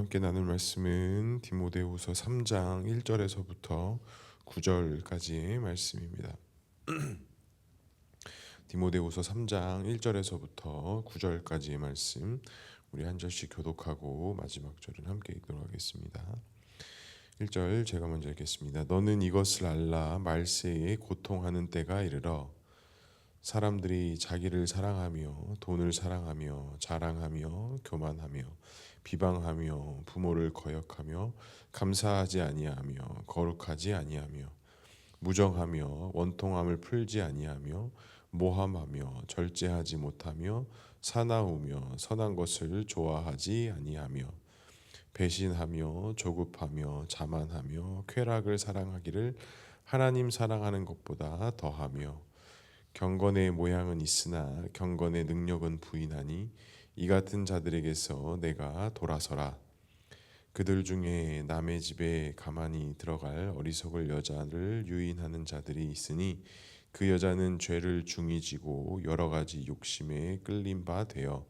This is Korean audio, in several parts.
함께 나눌 말씀은 디모데후서 3장 1절에서부터 9절까지의 말씀입니다. 디모데후서 3장 1절에서부터 9절까지의 말씀, 우리 한 절씩 교독하고 마지막 절은 함께 읽도록 하겠습니다. 1절 제가 먼저 읽겠습니다. 너는 이것을 알라. 말세에 고통하는 때가 이르러 사람들이 자기를 사랑하며 돈을 사랑하며 자랑하며 교만하며 비방하며 부모를 거역하며 감사하지 아니하며 거룩하지 아니하며 무정하며 원통함을 풀지 아니하며 모함하며 절제하지 못하며 사나우며 선한 것을 좋아하지 아니하며 배신하며 조급하며 자만하며 쾌락을 사랑하기를 하나님 사랑하는 것보다 더하며 경건의 모양은 있으나 경건의 능력은 부인하니 이 같은 자들에게서 내가 돌아서라. 그들 중에 남의 집에 가만히 들어갈 어리석을 여자를 유인하는 자들이 있으니 그 여자는 죄를 중히 지고 여러 가지 욕심에 끌린 바 되어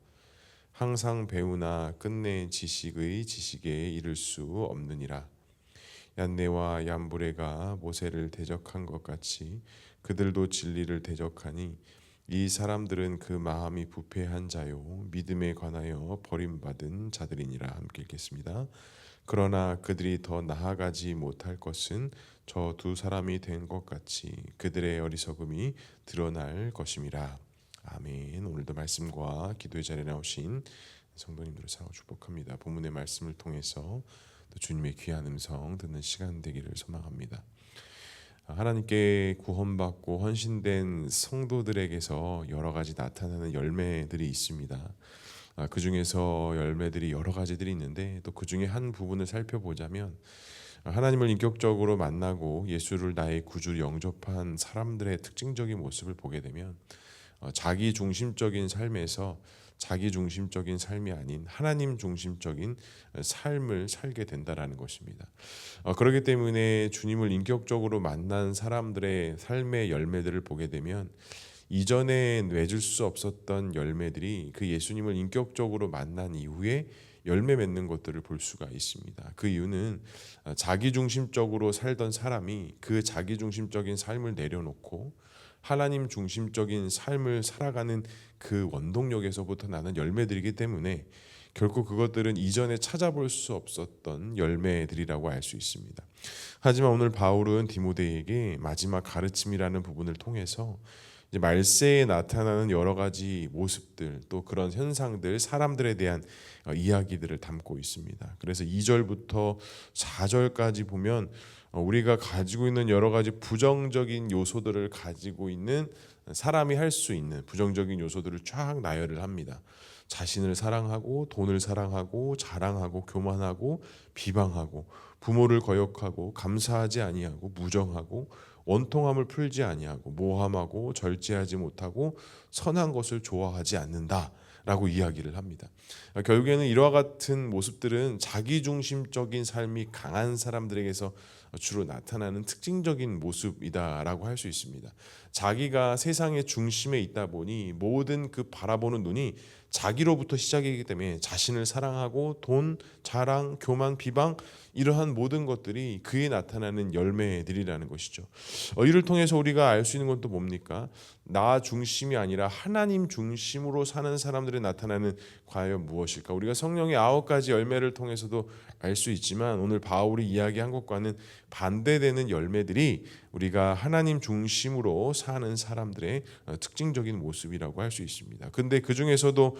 항상 배우나 끝내 지식의 지식에 이를 수 없느니라. 얀네와 얀브레가 모세를 대적한 것 같이 그들도 진리를 대적하니 이 사람들은 그 마음이 부패한 자요 믿음에 관하여 버림받은 자들이니라. 함께 읽겠습니다. 그러나 그들이 더 나아가지 못할 것은 저 두 사람이 된 것 같이 그들의 어리석음이 드러날 것임이라. 아멘. 오늘도 말씀과 기도의 자리에 나오신 성도님들을 사랑하고 축복합니다. 본문의 말씀을 통해서 또 주님의 귀한 음성 듣는 시간 되기를 소망합니다. 하나님께 구원받고 헌신된 성도들에게서 여러 가지 나타나는 열매들이 있습니다. 그 중에서 열매들이 여러 가지들이 있는데 또 그 중에 한 부분을 살펴보자면 하나님을 인격적으로 만나고 예수를 나의 구주로 영접한 사람들의 특징적인 모습을 보게 되면 자기 중심적인 삶에서 자기 중심적인 삶이 아닌 하나님 중심적인 삶을 살게 된다라는 것입니다. 그렇기 때문에 주님을 인격적으로 만난 사람들의 삶의 열매들을 보게 되면 이전에 내줄 수 없었던 열매들이 그 예수님을 인격적으로 만난 이후에 열매 맺는 것들을 볼 수가 있습니다. 그 이유는 자기 중심적으로 살던 사람이 그 자기 중심적인 삶을 내려놓고 하나님 중심적인 삶을 살아가는 그 원동력에서부터 나는 열매들이기 때문에 결국 그것들은 이전에 찾아볼 수 없었던 열매들이라고 알 수 있습니다. 하지만 오늘 바울은 디모데에게 마지막 가르침이라는 부분을 통해서 이제 말세에 나타나는 여러 가지 모습들 또 그런 현상들 사람들에 대한 이야기들을 담고 있습니다. 그래서 2절부터 4절까지 보면 우리가 가지고 있는 여러 가지 부정적인 요소들을 가지고 있는 사람이 할 수 있는 부정적인 요소들을 쫙 나열을 합니다. 자신을 사랑하고 돈을 사랑하고 자랑하고 교만하고 비방하고 부모를 거역하고 감사하지 아니하고 무정하고 원통함을 풀지 아니하고 모함하고 절제하지 못하고 선한 것을 좋아하지 않는다라고 이야기를 합니다. 결국에는 이와 같은 모습들은 자기중심적인 삶이 강한 사람들에게서 주로 나타나는 특징적인 모습이다라고 할 수 있습니다. 자기가 세상의 중심에 있다 보니 모든 그 바라보는 눈이 자기로부터 시작이기 때문에 자신을 사랑하고 돈, 자랑, 교만, 비방 이러한 모든 것들이 그에 나타나는 열매들이라는 것이죠. 이를 통해서 우리가 알 수 있는 건 또 뭡니까? 나 중심이 아니라 하나님 중심으로 사는 사람들에 나타나는 과연 무엇일까? 우리가 성령의 9가지 열매를 통해서도 알 수 있지만 오늘 바울이 이야기한 것과는 반대되는 열매들이 우리가 하나님 중심으로 사는 사람들의 특징적인 모습이라고 할 수 있습니다. 근데 그 중에서도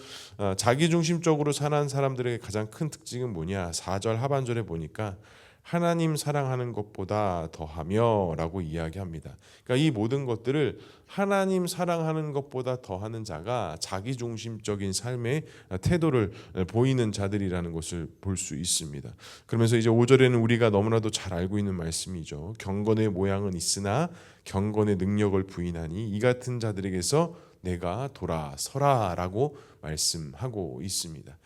자기 중심적으로 사는 사람들의 가장 큰 특징은 뭐냐? 4절 하반절에 보니까 하나님 사랑하는 것보다 더하며 라고 이야기합니다. 그러니까 이 모든 것들을 하나님 사랑하는 것보다 더하는 자가 자기중심적인 삶의 태도를 보이는 자들이라는 것을 볼 수 있습니다. 그러면서 이제 5절에는 우리가 너무나도 잘 알고 있는 말씀이죠. 경건의 모양은 있으나 경건의 능력을 부인하니 이 같은 자들에게서 내가 돌아서라라고 말씀하고 있습니다.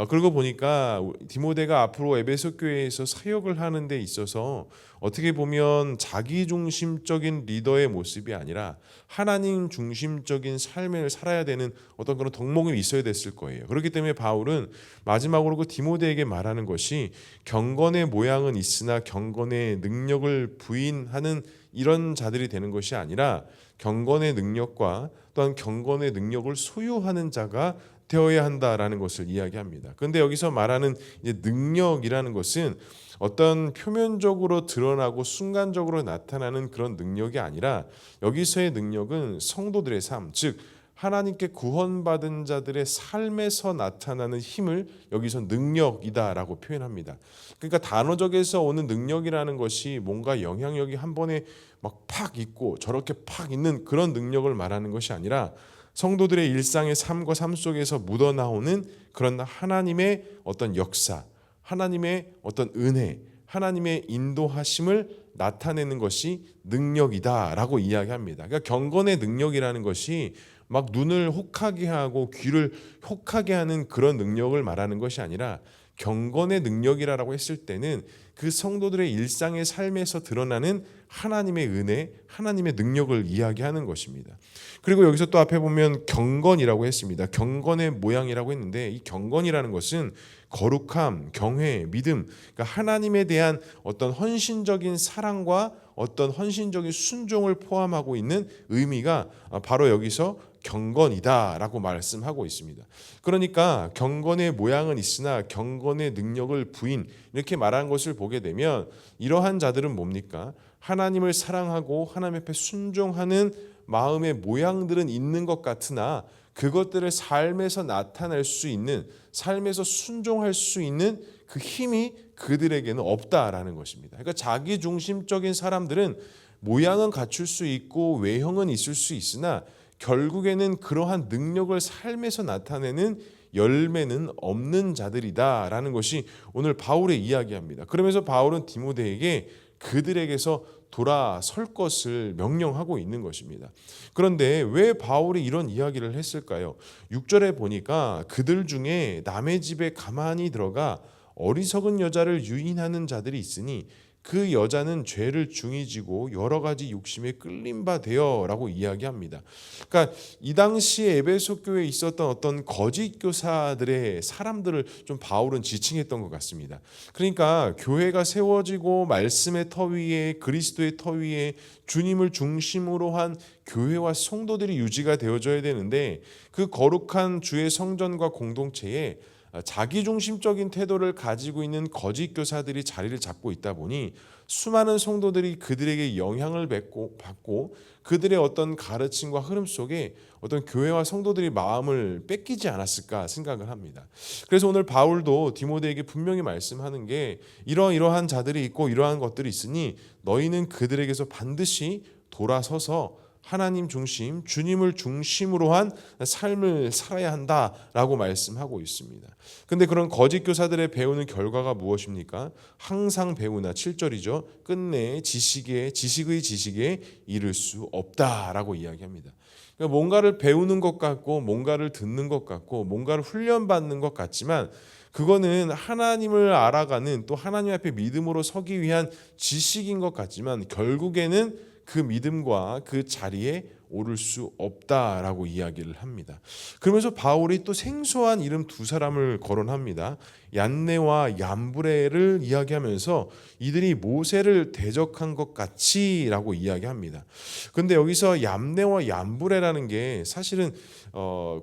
그러고 보니까 디모데가 앞으로 에베소 교회에서 사역을 하는 데 있어서 어떻게 보면 자기 중심적인 리더의 모습이 아니라 하나님 중심적인 삶을 살아야 되는 어떤 그런 덕목이 있어야 됐을 거예요. 그렇기 때문에 바울은 마지막으로 그 디모데에게 말하는 것이 경건의 모양은 있으나 경건의 능력을 부인하는 이런 자들이 되는 것이 아니라 경건의 능력과 또한 경건의 능력을 소유하는 자가 되어야 한다라는 것을 이야기합니다. 그런데 여기서 말하는 이제 능력이라는 것은 어떤 표면적으로 드러나고 순간적으로 나타나는 그런 능력이 아니라 여기서의 능력은 성도들의 삶, 즉 하나님께 구원받은 자들의 삶에서 나타나는 힘을 여기서 능력이다라고 표현합니다. 그러니까 단어적에서 오는 능력이라는 것이 뭔가 영향력이 한 번에 막 팍 있고 저렇게 팍 있는 그런 능력을 말하는 것이 아니라 성도들의 일상의 삶과 삶 속에서 묻어나오는 그런 하나님의 어떤 역사, 하나님의 어떤 은혜, 하나님의 인도하심을 나타내는 것이 능력이다라고 이야기합니다. 그러니까 경건의 능력이라는 것이 막 눈을 혹하게 하고 귀를 혹하게 하는 그런 능력을 말하는 것이 아니라 경건의 능력이라고 했을 때는 그 성도들의 일상의 삶에서 드러나는 하나님의 은혜, 하나님의 능력을 이야기하는 것입니다. 그리고 여기서 또 앞에 보면 경건이라고 했습니다. 경건의 모양이라고 했는데 이 경건이라는 것은 거룩함, 경외, 믿음, 그러니까 하나님에 대한 어떤 헌신적인 사랑과 어떤 헌신적인 순종을 포함하고 있는 의미가 바로 여기서 경건이다라고 말씀하고 있습니다. 그러니까 경건의 모양은 있으나 경건의 능력을 부인 이렇게 말한 것을 보게 되면 이러한 자들은 뭡니까? 하나님을 사랑하고 하나님 앞에 순종하는 마음의 모양들은 있는 것 같으나 그것들을 삶에서 나타낼 수 있는, 삶에서 순종할 수 있는 그 힘이 그들에게는 없다라는 것입니다. 그러니까 자기 중심적인 사람들은 모양은 갖출 수 있고 외형은 있을 수 있으나 결국에는 그러한 능력을 삶에서 나타내는 열매는 없는 자들이다라는 것이 오늘 바울의 이야기합니다. 그러면서 바울은 디모데에게 그들에게서 돌아설 것을 명령하고 있는 것입니다. 그런데 왜 바울이 이런 이야기를 했을까요? 6절에 보니까 그들 중에 남의 집에 가만히 들어가 어리석은 여자를 유인하는 자들이 있으니 그 여자는 죄를 중히 지고 여러 가지 욕심에 끌린 바 되어라고 이야기합니다. 그러니까 이 당시에 에베소 교회에 있었던 어떤 거짓 교사들의 사람들을 좀 바울은 지칭했던 것 같습니다. 그러니까 교회가 세워지고 말씀의 터 위에 그리스도의 터 위에 주님을 중심으로 한 교회와 성도들이 유지가 되어져야 되는데 그 거룩한 주의 성전과 공동체에 자기중심적인 태도를 가지고 있는 거짓 교사들이 자리를 잡고 있다 보니 수많은 성도들이 그들에게 영향을 받고 그들의 어떤 가르침과 흐름 속에 어떤 교회와 성도들이 마음을 뺏기지 않았을까 생각을 합니다. 그래서 오늘 바울도 디모데에게 분명히 말씀하는 게 이러한 자들이 있고 이러한 것들이 있으니 너희는 그들에게서 반드시 돌아서서 하나님 중심, 주님을 중심으로 한 삶을 살아야 한다라고 말씀하고 있습니다. 근데 그런 거짓 교사들의 배우는 결과가 무엇입니까? 항상 배우나 7절이죠. 끝내 지식의 지식에 이를 수 없다라고 이야기합니다. 그러니까 뭔가를 배우는 것 같고 뭔가를 듣는 것 같고 뭔가를 훈련받는 것 같지만 그거는 하나님을 알아가는 또 하나님 앞에 믿음으로 서기 위한 지식인 것 같지만 결국에는 그 믿음과 그 자리에 오를 수 없다라고 이야기를 합니다. 그러면서 바울이 또 생소한 이름 두 사람을 거론합니다. 얀네와 얌브레를 이야기하면서 이들이 모세를 대적한 것 같이라고 이야기합니다. 그런데 여기서 얌네와 얌브레라는 게 사실은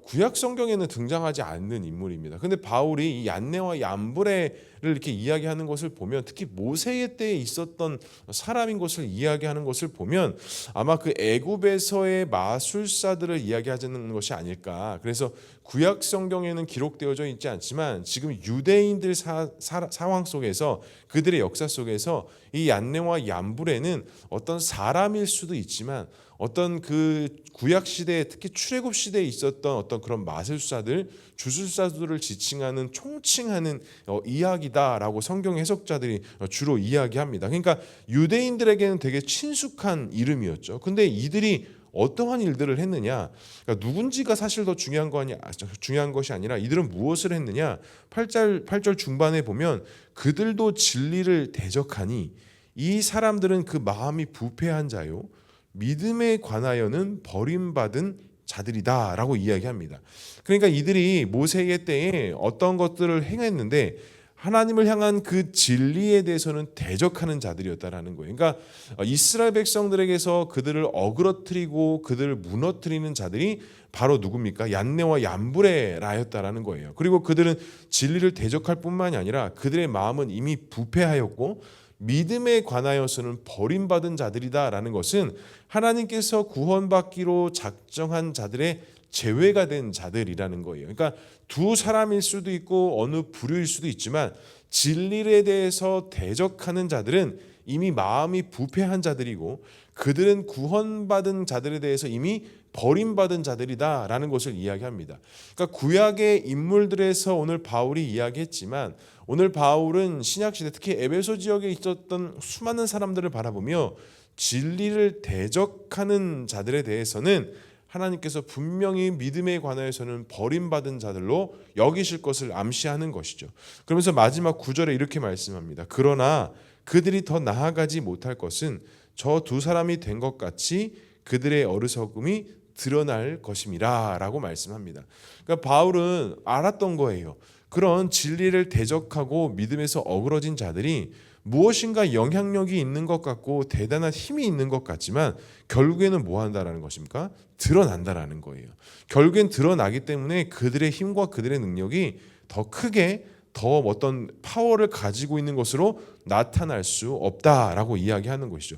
구약 성경에는 등장하지 않는 인물입니다. 그런데 바울이 이 얀네와 얌브레를 이렇게 이야기하는 것을 보면 특히 모세의 때에 있었던 사람인 것을 이야기하는 것을 보면 아마 그 애굽에서의 마술사들을 이야기하는 것이 아닐까. 그래서 구약 성경에는 기록되어져 있지 않지만 지금 유대인들 상황 속에서 그들의 역사 속에서 이 얀네와 얌브레는 어떤 사람일 수도 있지만 어떤 그 구약 시대에 특히 출애굽 시대에 있었던 어떤 그런 마술사들, 주술사들을 지칭하는 총칭하는 이야기다라고 성경 해석자들이 주로 이야기합니다. 그러니까 유대인들에게는 되게 친숙한 이름이었죠. 근데 이들이 어떠한 일들을 했느냐? 그러니까 누군지가 사실 더 중요한 것이 아니라 이들은 무엇을 했느냐? 8절 중반에 보면 그들도 진리를 대적하니 이 사람들은 그 마음이 부패한 자요 믿음에 관하여는 버림받은 자들이다라고 이야기합니다. 그러니까 이들이 모세의 때에 어떤 것들을 행했는데 하나님을 향한 그 진리에 대해서는 대적하는 자들이었다라는 거예요. 그러니까 이스라엘 백성들에게서 그들을 어그러뜨리고 그들을 무너뜨리는 자들이 바로 누굽니까? 얀네와 얀브레라였다라는 거예요. 그리고 그들은 진리를 대적할 뿐만이 아니라 그들의 마음은 이미 부패하였고 믿음에 관하여서는 버림받은 자들이다라는 것은 하나님께서 구원받기로 작정한 자들의 제외가 된 자들이라는 거예요. 그러니까 두 사람일 수도 있고 어느 부류일 수도 있지만 진리에 대해서 대적하는 자들은 이미 마음이 부패한 자들이고 그들은 구원받은 자들에 대해서 이미 버림받은 자들이다라는 것을 이야기합니다. 그러니까 구약의 인물들에서 오늘 바울이 이야기했지만 오늘 바울은 신약시대 특히 에베소 지역에 있었던 수많은 사람들을 바라보며 진리를 대적하는 자들에 대해서는 하나님께서 분명히 믿음에 관하여서는 버림받은 자들로 여기실 것을 암시하는 것이죠. 그러면서 마지막 9절에 이렇게 말씀합니다. 그러나 그들이 더 나아가지 못할 것은 저 두 사람이 된 것 같이 그들의 어리석음이 드러날 것임이라 라고 말씀합니다. 그러니까 바울은 알았던 거예요. 그런 진리를 대적하고 믿음에서 어그러진 자들이 무엇인가 영향력이 있는 것 같고 대단한 힘이 있는 것 같지만 결국에는 뭐 한다라는 것입니까? 드러난다라는 거예요. 결국엔 드러나기 때문에 그들의 힘과 그들의 능력이 더 크게 더 어떤 파워를 가지고 있는 것으로 나타날 수 없다라고 이야기하는 것이죠.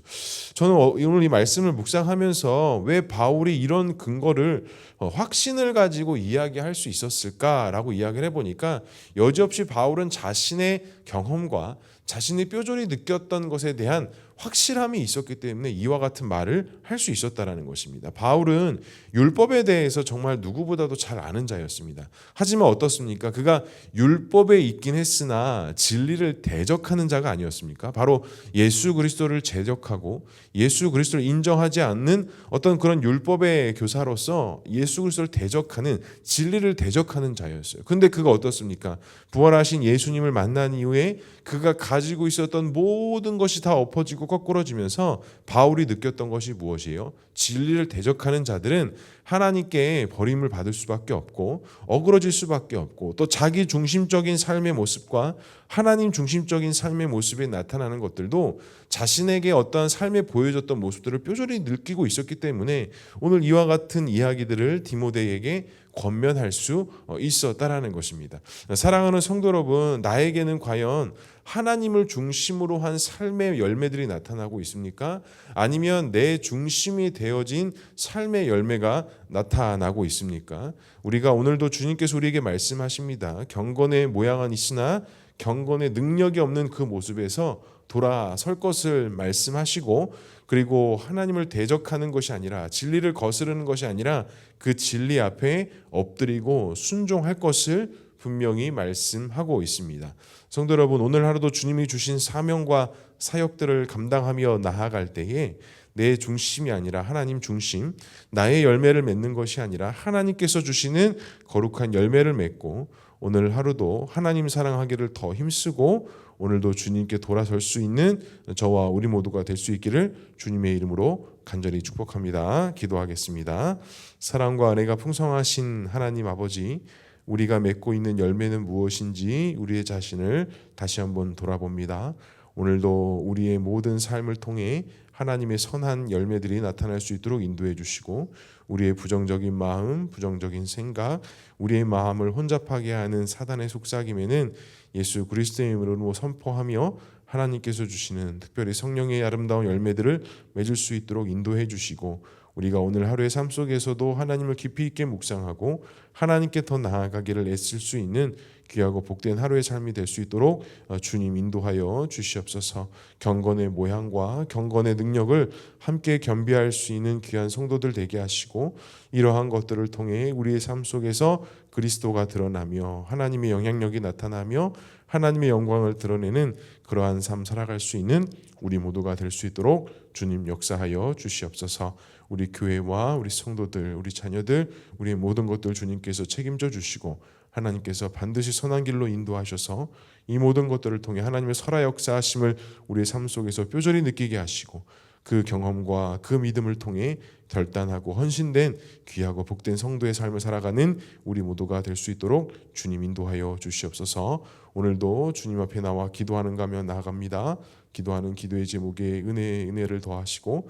저는 오늘 이 말씀을 묵상하면서 왜 바울이 이런 근거를 확신을 가지고 이야기할 수 있었을까라고 이야기를 해보니까 여지없이 바울은 자신의 경험과 자신이 뼈저리 느꼈던 것에 대한 확실함이 있었기 때문에 이와 같은 말을 할 수 있었다라는 것입니다. 바울은 율법에 대해서 정말 누구보다도 잘 아는 자였습니다. 하지만 어떻습니까? 그가 율법에 있긴 했으나 진리를 대적하는 자가 아니었습니까? 바로 예수 그리스도를 대적하고 예수 그리스도를 인정하지 않는 어떤 그런 율법의 교사로서 예수 그리스도를 대적하는 진리를 대적하는 자였어요. 근데 그가 어떻습니까? 부활하신 예수님을 만난 이후에 그가 가지고 있었던 모든 것이 다 엎어지고 거꾸러지면서 바울이 느꼈던 것이 무엇이에요? 진리를 대적하는 자들은 하나님께 버림을 받을 수밖에 없고 어그러질 수밖에 없고 또 자기 중심적인 삶의 모습과 하나님 중심적인 삶의 모습에 나타나는 것들도 자신에게 어떠한 삶에 보여줬던 모습들을 뼈저리 느끼고 있었기 때문에 오늘 이와 같은 이야기들을 디모데에게 권면할 수 있었다라는 것입니다. 사랑하는 성도 여러분, 나에게는 과연 하나님을 중심으로 한 삶의 열매들이 나타나고 있습니까? 아니면 내 중심이 되어진 삶의 열매가 나타나고 있습니까? 우리가 오늘도 주님께서 우리에게 말씀하십니다. 경건의 모양은 있으나 경건의 능력이 없는 그 모습에서 돌아설 것을 말씀하시고 그리고 하나님을 대적하는 것이 아니라 진리를 거스르는 것이 아니라 그 진리 앞에 엎드리고 순종할 것을 분명히 말씀하고 있습니다. 성도 여러분, 오늘 하루도 주님이 주신 사명과 사역들을 감당하며 나아갈 때에 내 중심이 아니라 하나님 중심, 나의 열매를 맺는 것이 아니라 하나님께서 주시는 거룩한 열매를 맺고 오늘 하루도 하나님 사랑하기를 더 힘쓰고 오늘도 주님께 돌아설 수 있는 저와 우리 모두가 될 수 있기를 주님의 이름으로 간절히 축복합니다. 기도하겠습니다. 사랑과 은혜가 풍성하신 하나님 아버지, 우리가 맺고 있는 열매는 무엇인지 우리의 자신을 다시 한번 돌아봅니다. 오늘도 우리의 모든 삶을 통해 하나님의 선한 열매들이 나타날 수 있도록 인도해 주시고 우리의 부정적인 마음, 부정적인 생각, 우리의 마음을 혼잡하게 하는 사단의 속삭임에는 예수 그리스도의 이름으로 선포하며 하나님께서 주시는 특별히 성령의 아름다운 열매들을 맺을 수 있도록 인도해 주시고 우리가 오늘 하루의 삶 속에서도 하나님을 깊이 있게 묵상하고 하나님께 더 나아가기를 애쓸 수 있는 귀하고 복된 하루의 삶이 될 수 있도록 주님 인도하여 주시옵소서. 경건의 모양과 경건의 능력을 함께 겸비할 수 있는 귀한 성도들 되게 하시고 이러한 것들을 통해 우리의 삶 속에서 그리스도가 드러나며 하나님의 영향력이 나타나며 하나님의 영광을 드러내는 그러한 삶 살아갈 수 있는 우리 모두가 될 수 있도록 주님 역사하여 주시옵소서. 우리 교회와 우리 성도들, 우리 자녀들, 우리의 모든 것들 주님께서 책임져 주시고 하나님께서 반드시 선한 길로 인도하셔서 이 모든 것들을 통해 하나님의 설화 역사하심을 우리의 삶 속에서 뼈저리 느끼게 하시고 그 경험과 그 믿음을 통해 결단하고 헌신된 귀하고 복된 성도의 삶을 살아가는 우리 모두가 될 수 있도록 주님 인도하여 주시옵소서. 오늘도 주님 앞에 나와 기도하는가 하며 나아갑니다. 기도하는 기도의 제목에 은혜를 더하시고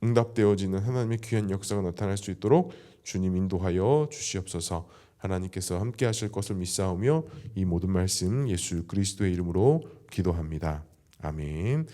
응답되어지는 하나님의 귀한 역사가 나타날 수 있도록 주님 인도하여 주시옵소서. 하나님께서 함께 하실 것을 믿사오며 이 모든 말씀 예수 그리스도의 이름으로 기도합니다. 아멘.